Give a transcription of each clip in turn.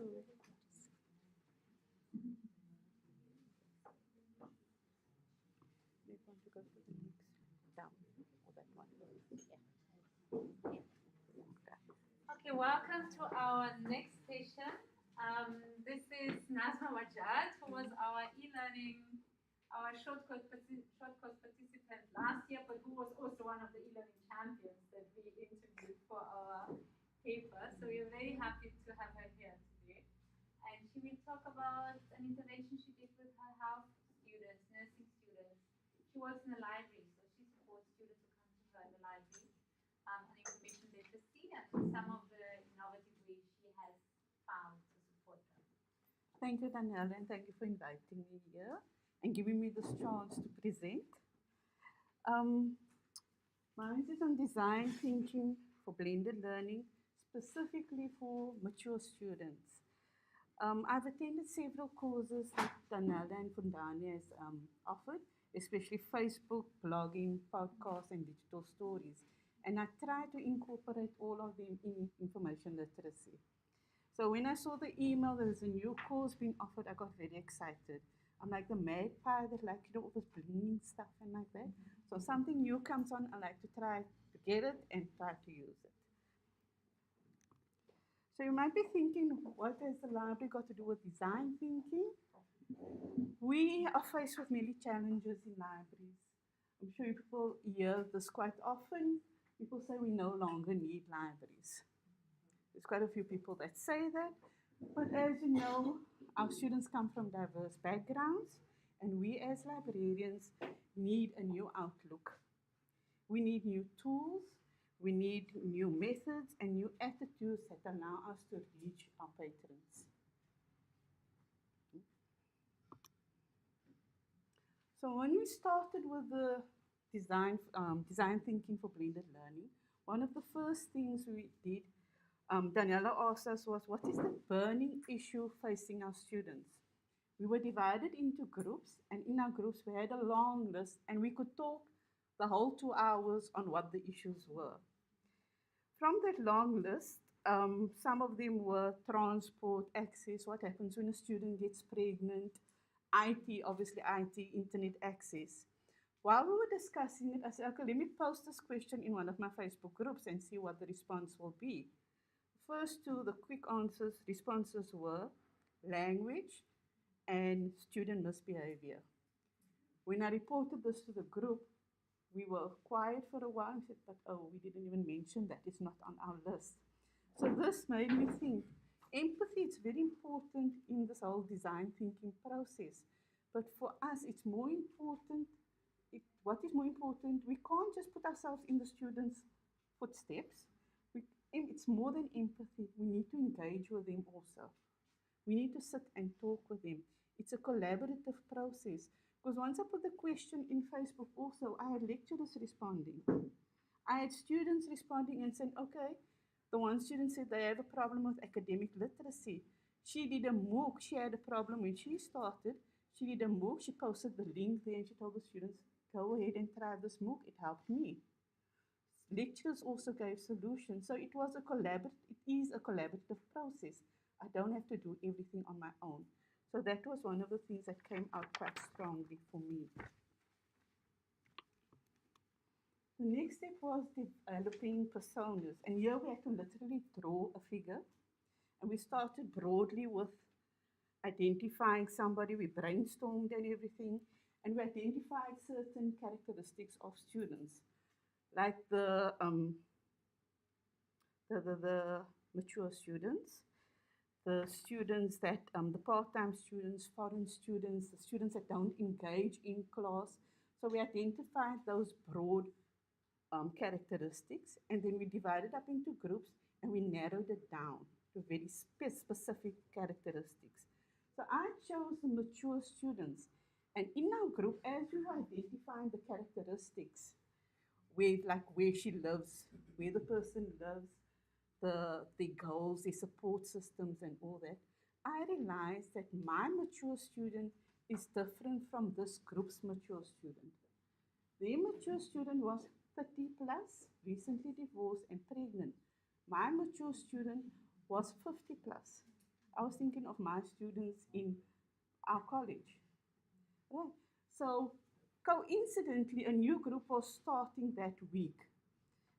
You want to go to the next down or that one? Okay, welcome to our next session. This is Nazma Vajat, who was our e-learning, our short course participant last year, but who was also one of the e-learning champions that we interviewed for our paper. So we're very happy to have her here today. And she will talk about an intervention she did with her health students, nursing students. She works in the library, so she supports students who come to her in the library on information literacy and some of the innovative ways she has found to support them. Thank you, Danielle, and thank you for inviting me here and giving me this chance to present. Mine is on design thinking for blended learning, specifically for mature students. I've attended several courses that Danella and Fundani has offered, especially Facebook, blogging, podcasts, and digital stories. And I try to incorporate all of them in information literacy. So when I saw the email, there was a new course being offered, I got very excited. I'm like the magpie that like, all this blinking stuff and like that. So something new comes on, I like to try to get it and try to use it. So you might be thinking, what has the library got to do with design thinking? We are faced with many challenges in libraries. I'm sure people hear this quite often. People say we no longer need libraries. There's quite a few people that say that. But as you know, our students come from diverse backgrounds, and we as librarians need a new outlook. We need new tools, we need new methods and new attitudes that allow us to reach our patrons. So when we started with the design thinking for blended learning, one of the first things we did, Daniela asked us was, what is the burning issue facing our students? We were divided into groups, and in our groups we had a long list, and we could talk the whole 2 hours on what the issues were. From that long list, some of them were transport, access, what happens when a student gets pregnant, IT, obviously IT, internet access. While we were discussing it, I said, okay, let me post this question in one of my Facebook groups and see what the response will be. First two, the quick responses were language and student misbehavior. When I reported this to the group, we were quiet for a while and said, but oh, we didn't even mention that, it's not on our list. So this made me think, empathy is very important in this whole design thinking process. But for us, it's more important, what is more important, we can't just put ourselves in the students' footsteps. It's more than empathy, we need to engage with them also. We need to sit and talk with them. It's a collaborative process. Because once I put the question in Facebook also, I had lecturers responding. I had students responding and saying, okay, the one student said they have a problem with academic literacy. She did a MOOC, she had a problem when she started. She did a MOOC, she posted the link there and she told the students, go ahead and try this MOOC, it helped me. Lecturers also gave solutions. So it is a collaborative process. I don't have to do everything on my own. So that was one of the things that came out quite strongly for me. The next step was developing personas. And here we had to literally draw a figure. And we started broadly with identifying somebody. We brainstormed and everything. And we identified certain characteristics of students, like the mature students, the students that, the part-time students, foreign students, the students that don't engage in class. So we identified those broad characteristics, and then we divided up into groups, and we narrowed it down to very specific characteristics. So I chose the mature students, and in our group, as we were identifying the characteristics, where she lives, where the person lives, the goals, the support systems and all that, I realized that my mature student is different from this group's mature student. Their mature student was 30 plus, recently divorced and pregnant. My mature student was 50 plus. I was thinking of my students in our college. Right. So coincidentally, a new group was starting that week.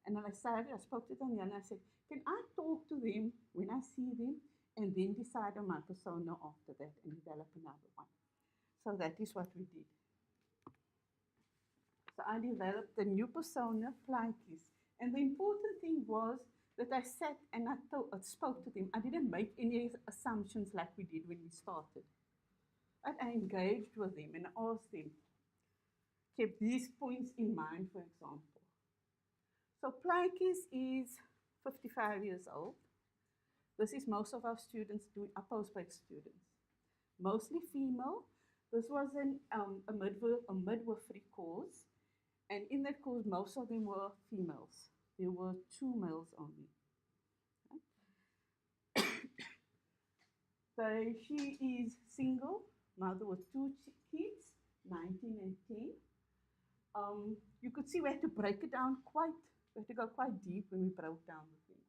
And then I spoke to Danielle and I said, can I talk to them when I see them and then decide on my persona after that and develop another one? So that is what we did. So I developed a new persona, Plankies. And the important thing was that I sat and I spoke to them. I didn't make any assumptions like we did when we started. But I engaged with them and asked them, kept these points in mind, for example. So Plankies is 55 years old. This is most of our students doing our post-bac students, mostly female. This was a midwifery course, and in that course, most of them were females. There were 2 males only. So she is single, mother with 2 kids, 19 and 10. You could see we had to break it down we had to go quite deep when we broke down the thing.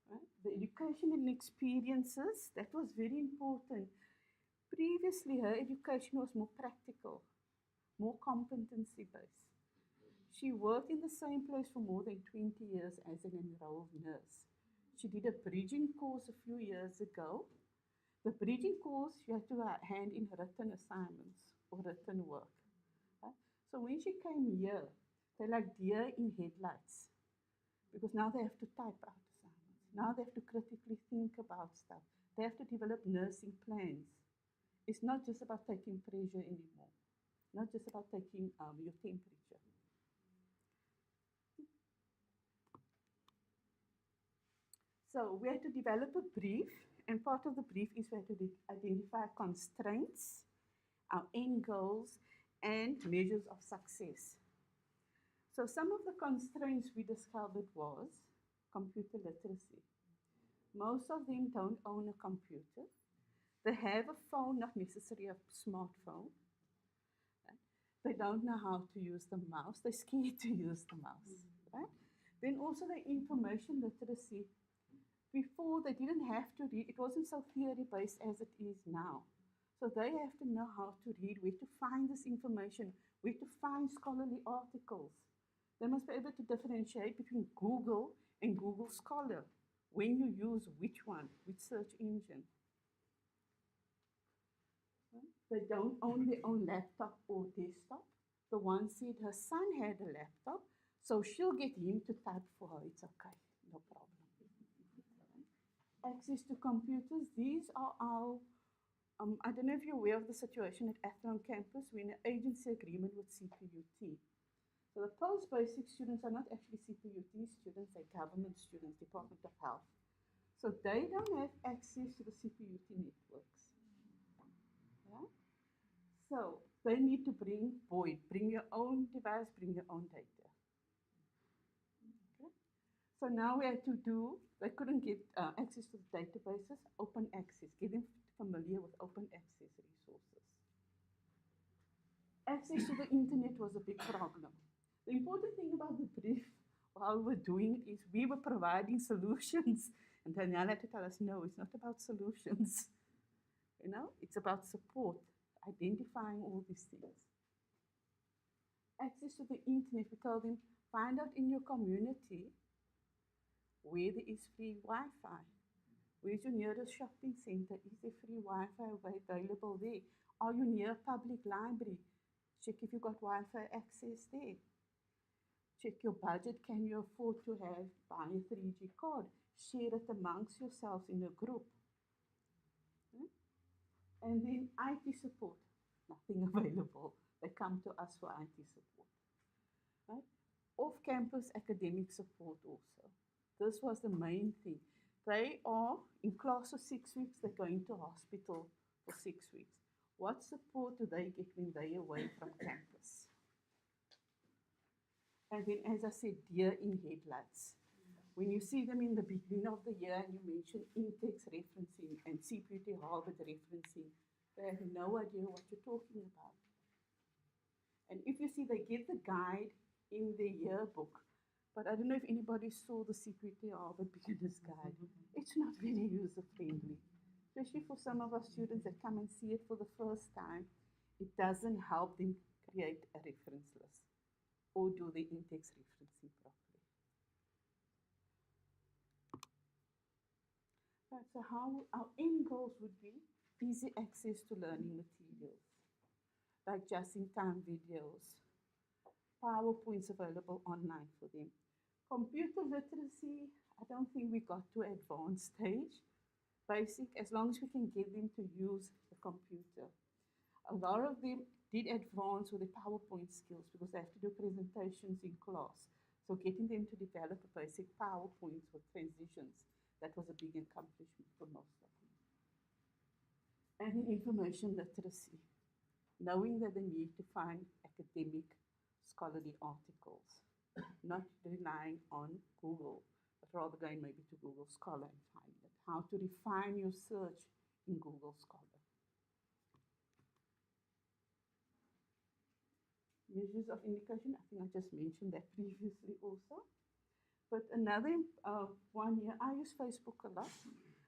Right? The education and experiences, that was very important. Previously, her education was more practical, more competency based. She worked in the same place for more than 20 years as an enrolled nurse. She did a bridging course a few years ago. The bridging course, you had to hand in written assignments or written work. Right? So when she came here, they're like deer in headlights because now they have to type out assignments. Now they have to critically think about stuff. They have to develop nursing plans. It's not just about taking pressure anymore, not just about taking your temperature. So we had to develop a brief, and part of the brief is we had to identify constraints, our end goals, and measures of success. So some of the constraints we discovered was computer literacy. Most of them don't own a computer. They have a phone, not necessarily a smartphone. Right? They don't know how to use the mouse. They're scared to use the mouse. Right? Then also the information literacy. Before they didn't have to read, it wasn't so theory-based as it is now. So they have to know how to read, where to find this information, where to find scholarly articles. They must be able to differentiate between Google and Google Scholar when you use which one, which search engine. They don't own their own laptop or desktop. The one said her son had a laptop, so she'll get him to type for her. It's okay, no problem. Access to computers. These are our, I don't know if you're aware of the situation at Athlone campus. We're in an agency agreement with CPUT. So the post-basic students are not actually CPUT students, they're government students, Department of Health. So they don't have access to the CPUT networks. Yeah? So they need to bring your own device, bring your own data. Okay? So now we had to do, they couldn't get access to the databases, open access, get them familiar with open access resources. Access to the internet was a big problem. The important thing about the brief while we were doing it is we were providing solutions. And Danielle had to tell us, no, it's not about solutions. You know, it's about support, identifying all these things. Access to the internet, we told them, find out in your community where there is free Wi-Fi. Where's your nearest shopping center? Is there free Wi-Fi available there? Are you near a public library? Check if you've got Wi-Fi access there. Check your budget. Can you afford to buy a 3G card? Share it amongst yourselves in a group. And then IT support. Nothing available. They come to us for IT support. Right? Off-campus academic support also. This was the main thing. They are in class for 6 weeks. They're going to hospital for 6 weeks. What support do they get when they're away from campus? And then, as I said, deer in headlights. When you see them in the beginning of the year and you mention Intex referencing and CPUT Harvard referencing, they have no idea what you're talking about. And if you see, they get the guide in the yearbook, but I don't know if anybody saw the CPUT Harvard Beginner's Guide. It's not very user-friendly. especially for some of our students that come and see it for the first time, it doesn't help them create a reference list or do the in-text referencing properly. Right, so how our end goals would be easy access to learning materials, like just-in-time videos, PowerPoints available online for them. Computer literacy, I don't think we got to advanced stage. Basic, as long as we can get them to use the computer. A lot of them did advance with the PowerPoint skills because they have to do presentations in class. So getting them to develop a basic PowerPoint with transitions, that was a big accomplishment for most of them. And in information literacy, knowing that they need to find academic scholarly articles, not relying on Google, but rather going maybe to Google Scholar and find it. How to refine your search in Google Scholar. Measures of indication, I think I just mentioned that previously also. But another one here, I use Facebook a lot.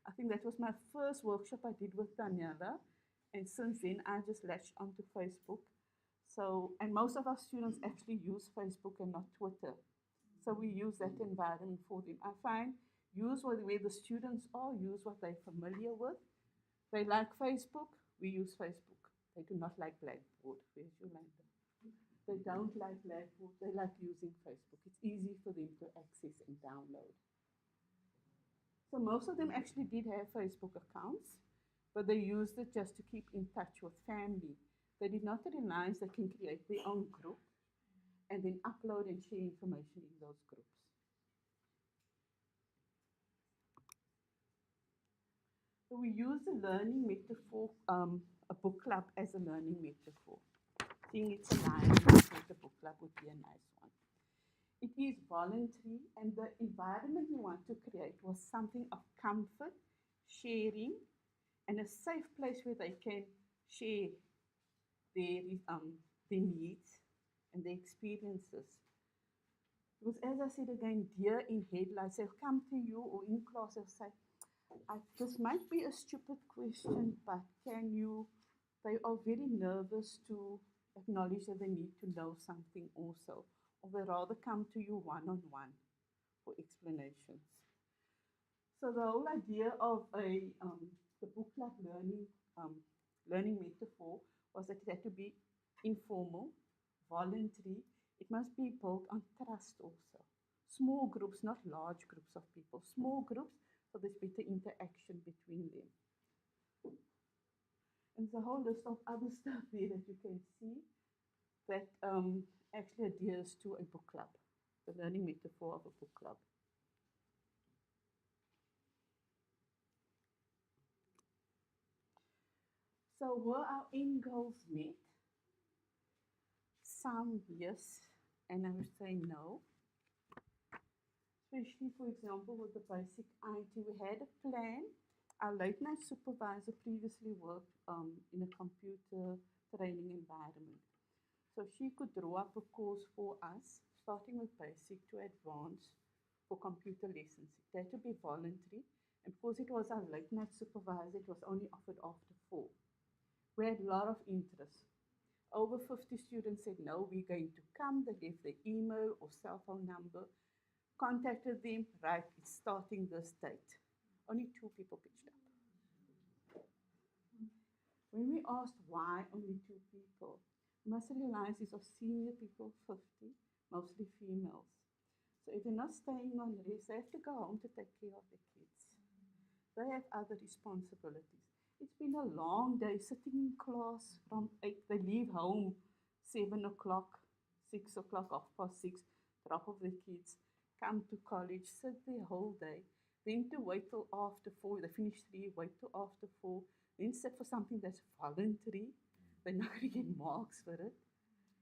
I think that was my first workshop I did with Daniela. And since then, I just latched onto Facebook. So, and most of our students actually use Facebook and not Twitter. So we use that environment for them. I find use where the students are, use what they're familiar with. They like Facebook, we use Facebook. They do not like Blackboard. Where's Yolanda? They don't like Blackboard, they like using Facebook. It's easy for them to access and download. So most of them actually did have Facebook accounts, but they used it just to keep in touch with family. They did not realize they can create their own group and then upload and share information in those groups. So we use the learning metaphor, a book club as a learning metaphor. Seeing it's aligned with the book club would be a nice one. It is voluntary, and the environment we want to create was something of comfort, sharing, and a safe place where they can share their needs and their experiences. Because as I said again, deer in headlights, they'll come to you or in class, they'll say, this might be a stupid question, but can you, they are very nervous to acknowledge that they need to know something also, or they rather come to you one-on-one for explanations. So the whole idea of the book club learning metaphor was that it had to be informal, voluntary. It must be built on trust also. Small groups, not large groups of people. Small groups, so there's better interaction between them. And there's a whole list of other stuff there that you can see that actually adheres to a book club, the learning metaphor of a book club. So were our end goals met? Some yes, and I would say no. Especially, for example, with the basic IT, we had a plan. Our late night supervisor previously worked in a computer training environment. So she could draw up a course for us, starting with basic to advanced for computer lessons. It had to be voluntary, and because it was our late night supervisor, it was only offered after 4. We had a lot of interest. Over 50 students said, no, we're going to come. They gave their email or cell phone number, contacted them, right, it's starting this date. Only 2 people pitched up. When we asked why only 2 people, we must realize these are senior people, 50, mostly females. So if they're not staying on rest, they have to go home to take care of the kids. They have other responsibilities. It's been a long day sitting in class from 8. They leave home 7 o'clock, 6 o'clock, 6:30, drop off the kids, come to college, sit the whole day, then to wait till after 4. They finish 3, wait till after 4, then sit for something that's voluntary. They're not going to get marks for it.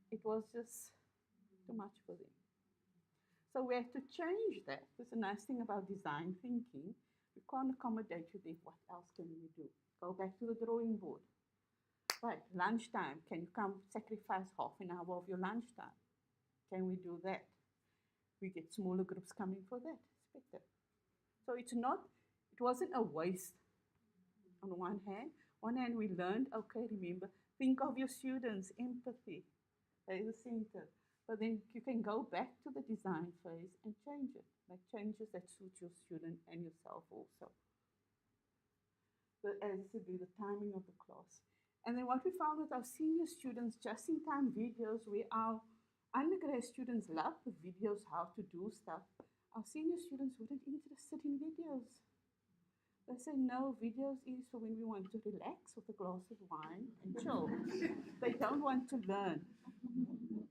It was just too much for them. So we have to change that. That's a nice thing about design thinking. We can't accommodate you there. What else can we do? Go back to the drawing board. Right, lunchtime. Can you come sacrifice half an hour of your lunchtime? Can we do that? We get smaller groups coming for that. It's better. So it wasn't a waste. on one hand we learned, okay, remember, think of your students, empathy, they're the center. But then you can go back to the design phase and change it, make changes that suit your student and yourself also. But as I said, the timing of the class. And then what we found with our senior students, just-in-time videos, where our undergrad students love the videos, how to do stuff. Our senior students weren't interested in videos. They say, no, videos is for when we want to relax with a glass of wine and chill. They don't want to learn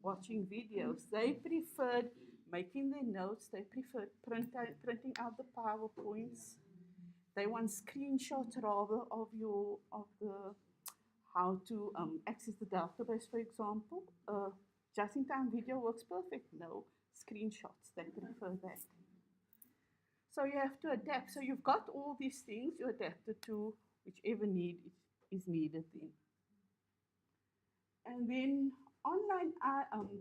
watching videos. They preferred making their notes. They preferred printing out the PowerPoints. They want screenshots rather of the how to access the database, for example. Just-in-time video works perfect. No screenshots. They prefer that. So you have to adapt. So you've got all these things. You adapt it to whichever need is needed then. And then online,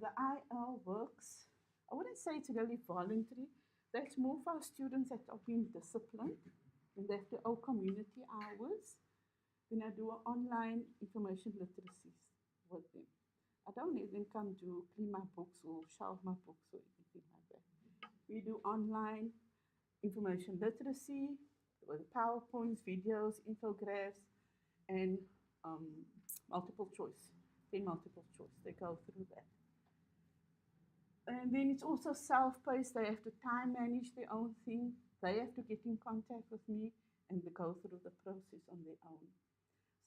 the IL works. I wouldn't say it's really voluntary. That's more for our students that are being disciplined and they have to own community hours. Then I do online information literacies with them. I don't let them come to clean my books or shelve my books or anything like that. We do online information literacy with PowerPoints, videos, infographics, and multiple choice. Multiple choice. They go through that. And then it's also self-paced. They have to time manage their own thing. They have to get in contact with me and they go through the process on their own.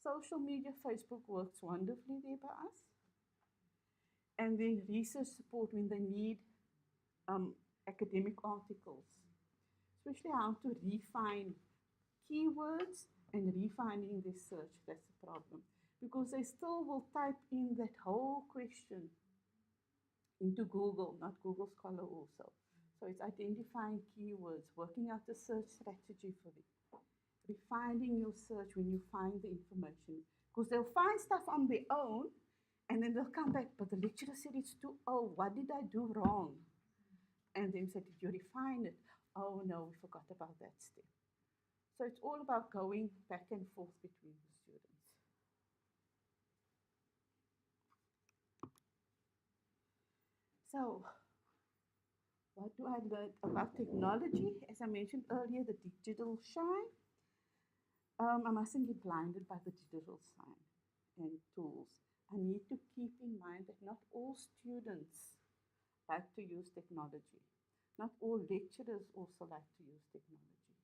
Social media, Facebook works wonderfully there by us. And then research support when they need academic articles, especially how to refine keywords and refining their search. That's the problem. Because they still will type in that whole question into Google, not Google Scholar also. So it's identifying keywords, working out the search strategy for it, refining your search when you find the information. Because they'll find stuff on their own, and then they'll come back, but the lecturer said it's too old. What did I do wrong? And then said, did you refine it? Oh no, we forgot about that step. So it's all about going back and forth between the students. So, what do I learn about technology? As I mentioned earlier, the digital shine. I mustn't get blinded by the digital sign and tools. I need to keep in mind that not all students like to use technology. Not all lecturers also like to use technology.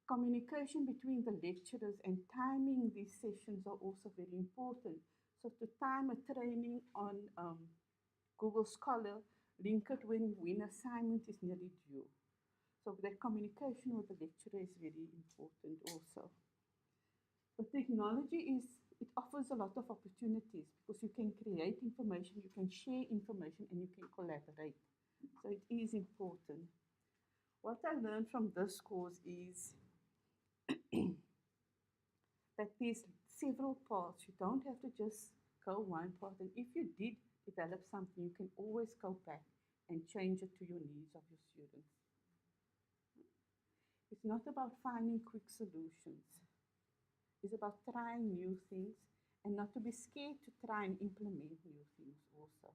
Communication between the lecturers and timing these sessions are also very important. So to time a training on Google Scholar, link it when assignment is nearly due. So that communication with the lecturer is very important also. But technology it offers a lot of opportunities because you can create information, you can share information, and you can collaborate. So it is important. What I learned from this course is that there's several paths. You don't have to just go one path. And if you did develop something, you can always go back and change it to your needs of your students. It's not about finding quick solutions. It's about trying new things and not to be scared to try and implement new things also.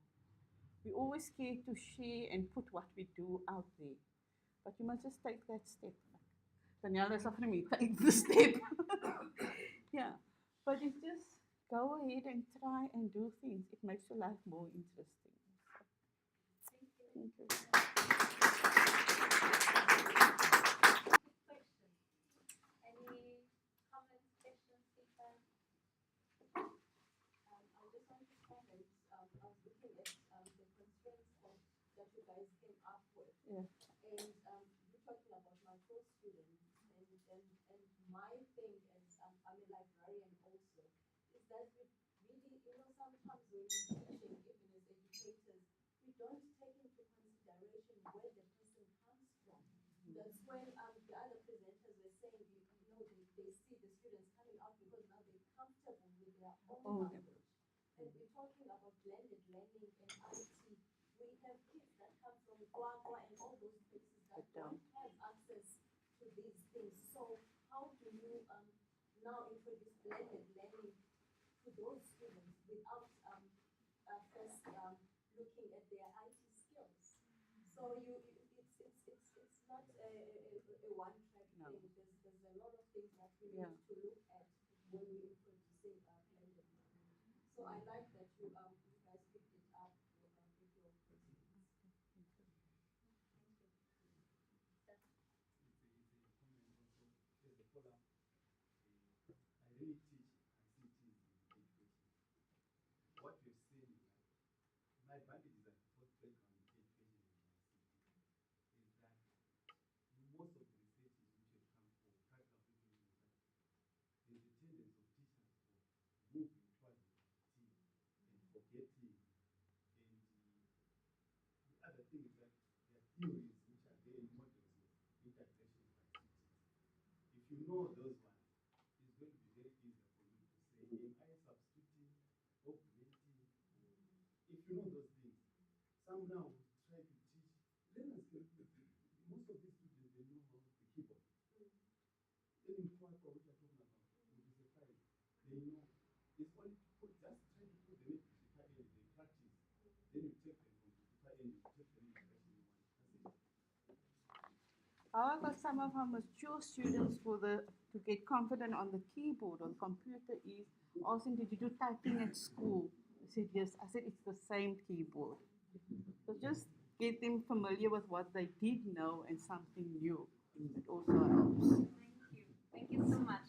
We're always scared to share and put what we do out there. But you must just take that step. Danielle is offering me, take the step. Yeah, but it's just go ahead and try and do things. It makes your life more interesting. Thank you. Thank you. Question. Any comments, questions, feedback? I just want to comment. I was looking at the constraints that you guys came up with. Yeah. And you're talking about my core students. And my thing is, I'm a librarian also, is that we really, sometimes when we're teaching, even as educators, we don't take into consideration where the person comes from. That's when the other presenters were saying, they see the students coming out because now they're comfortable with their own language. And we're talking about blended learning and IT. We have kids that come from Guagua and all those places that don't have access to these things. So how do you now introduce blended learning to those students without first looking at their IT skills. So it's not a one-track No. thing. There's a lot of things that we Yeah. need to look at when we're introducing blended learning. So I like that you guys picked it up with your principles. It's a follow-up. I really teach ICT in education. What we've seen is that my advantage is that both background in education and ICT is that most of the researches which have come for practical applications is that there's a tendency of teachers of moving towards the team and forgetting. And the other thing is that there are theories which are there in models of integration of ICTs. If you know those ones, it's going to be very easy for you to say, am I substituting, augmenting? If you know those things, some now try to teach learners. Most of these students, they know how the keyboard. Even Kwakwa, which I'm talking about, which is a file, they know. It's only to put, just try to put them in the end, they practice. Then you take them from the end, you take them in the direction you want. That's it. However, some of our mature students to get confident on the keyboard or the computer is asking, did you do typing at school? I said, yes. I said, it's the same keyboard. So just get them familiar with what they did know and something new. It also helps. Thank you. Thank you so much.